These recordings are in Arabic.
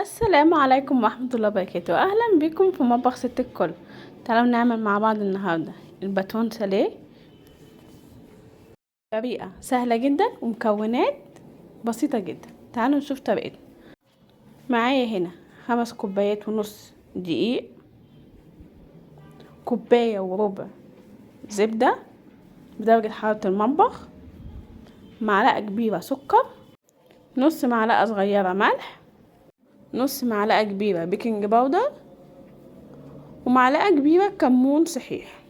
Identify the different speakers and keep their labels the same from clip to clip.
Speaker 1: السلام عليكم ورحمة الله وبركاته. اهلا بكم في مطبخ ست الكل. تعالوا نعمل مع بعض النهاردة الباتون ساليه، طريقة سهلة جدا ومكونات بسيطة جدا. تعالوا نشوف طريقتنا. معايا هنا 5 كوبايات ونص دقيق، كوباية وربع زبدة بدرجة حرارة المطبخ، معلقة كبيرة سكر، نص معلقة صغيرة ملح، نص معلقة كبيرة بيكنج باودر، ومعلقة كبيرة كمون صحيح.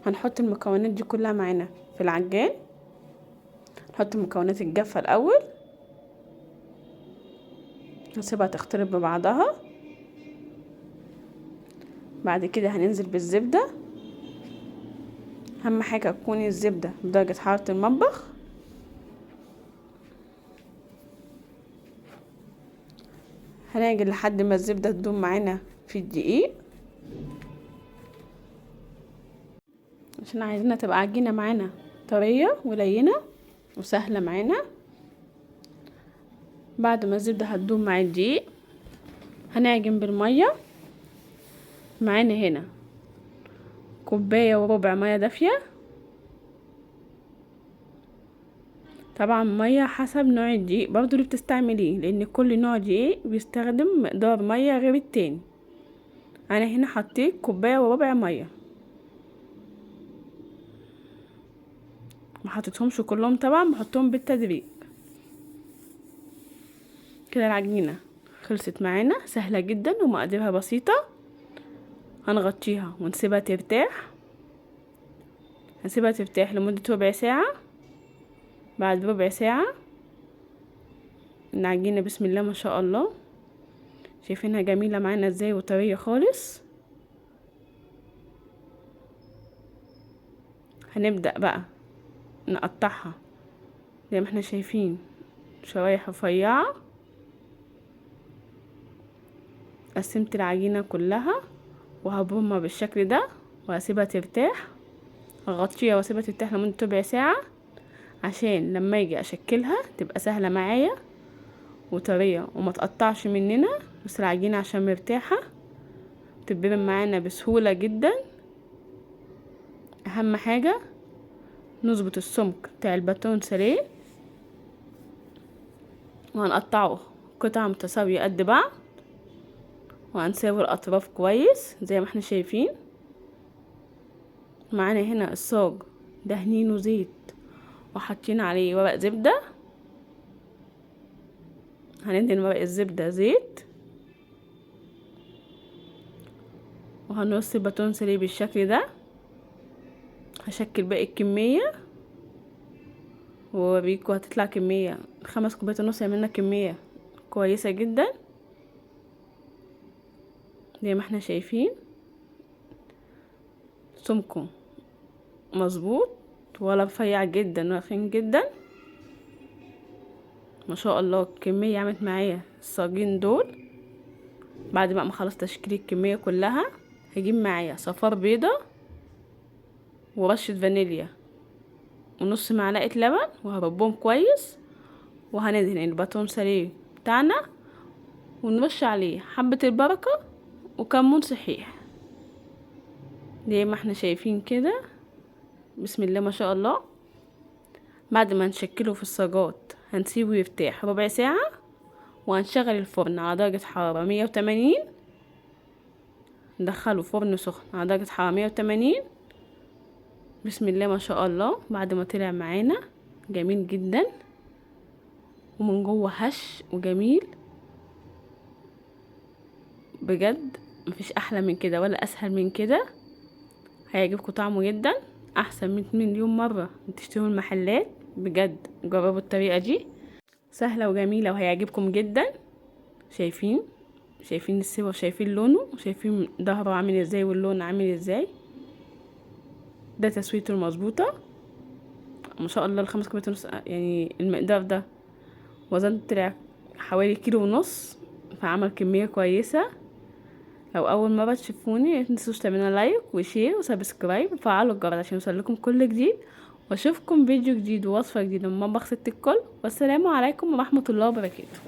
Speaker 1: هنحط المكونات دي كلها معانا في العجان. نحط المكونات الجافة الاول، نسيبها تختلط ببعضها. بعد كده هننزل بالزبدة. اهم حاجة تكون الزبدة بدرجة حرارة المطبخ. هنعجن لحد ما الزبدة تدوب معانا في الدقيق، عشان عايزينها تبقى عجينة معانا طرية ولينة وسهلة معانا. بعد ما الزبدة هتدوب مع الدقيق هنعجن بالمية. معانا هنا كوباية وربع مية دافية، طبعا مية حسب نوع الدقيق برضو اللي بتستعمليه، لان كل نوع دقيق بيستخدم مقدار مية غير التاني. انا هنا حطيت كوباية وربع مية، ما حطيتهمش كلهم طبعا، بحطهم بالتدريج. كده العجينة خلصت معانا، سهلة جدا ومقاديرها بسيطة. هنغطيها ونسيبها ترتاح. هنسيبها ترتاح لمدة ربع ساعة. بعد ربع ساعة العجينة بسم الله ما شاء الله، شايفينها جميلة معانا ازاي وطرية خالص. هنبدأ بقى نقطعها زي ما احنا شايفين شرايح رفيعة. قسمت العجينة كلها وهبرمها بالشكل ده وهسيبها ترتاح. هغطيها واسيبها ترتاح لمدة ربع ساعة عشان لما اجي اشكلها تبقى سهلة معايا وطرية وما تقطعش مننا. بس العجينة عشان مرتاحة تتبرم معانا بسهولة جدا. اهم حاجة نظبط السمك بتاع الباتون ساليه، وهنقطعه قطع متساوية قد بعض، وهنساوي الاطراف كويس زي ما احنا شايفين. معانا هنا الصاج دهنينه زيت وحاطين عليه ورق زبدة. هندهن ورق الزبدة زيت وهنرص الباتون ساليه بالشكل ده. هشكل باقي الكمية ووريكم هتطلع كمية 5 كوبايات ونص، يعملنا كمية كويسة جدا زي ما احنا شايفين. سمكه مظبوط ولا رفيع جدا ولا تخين جدا، ما شاء الله. الكمية عملت معايا الصاجين دول. بعد ما خلص تشكيل الكمية كلها هجيب معايا صفار بيضة ورشة فانيليا ونص معلقة لبن وهربهم كويس. وهندهن الباتون ساليه بتاعنا ونرش عليه حبة البركة وكمون صحيح زي ما احنا شايفين كده. بسم الله ما شاء الله. بعد ما نشكله في الصاجات هنسيبه يرتاح ربع ساعة، وهنشغل الفرن على درجة حرارة 180. ندخله فرن سخن على درجة حرارة 180. بسم الله ما شاء الله. بعد ما طلع معانا جميل جدا ومن جوه هش وجميل بجد، مفيش احلى من كده ولا اسهل من كده. هيعجبكم طعمه جدا، احسن 100 مليون مرة من تشتروا المحلات. بجد جربوا الطريقة دي، سهلة وجميلة وهيعجبكم جدا. شايفين السوا وشايفين لونه وشايفين ظهره عامل ازاي واللون عامل ازاي. ده تسويته المظبوطة ما شاء الله. ال5 كوبايات ونص يعني المقدار ده وزن طلع حوالي 1.5 كيلو، فعمل كمية كويسة. لو اول مرة تشوفوني متنسوش تعملوا لايك وشير وسبسكرايب وفعلوا الجرس عشان يوصلكم كل جديد، واشوفكم فيديو جديد ووصفة جديدة من مطبخ ست الكل. والسلام عليكم ورحمة الله وبركاته.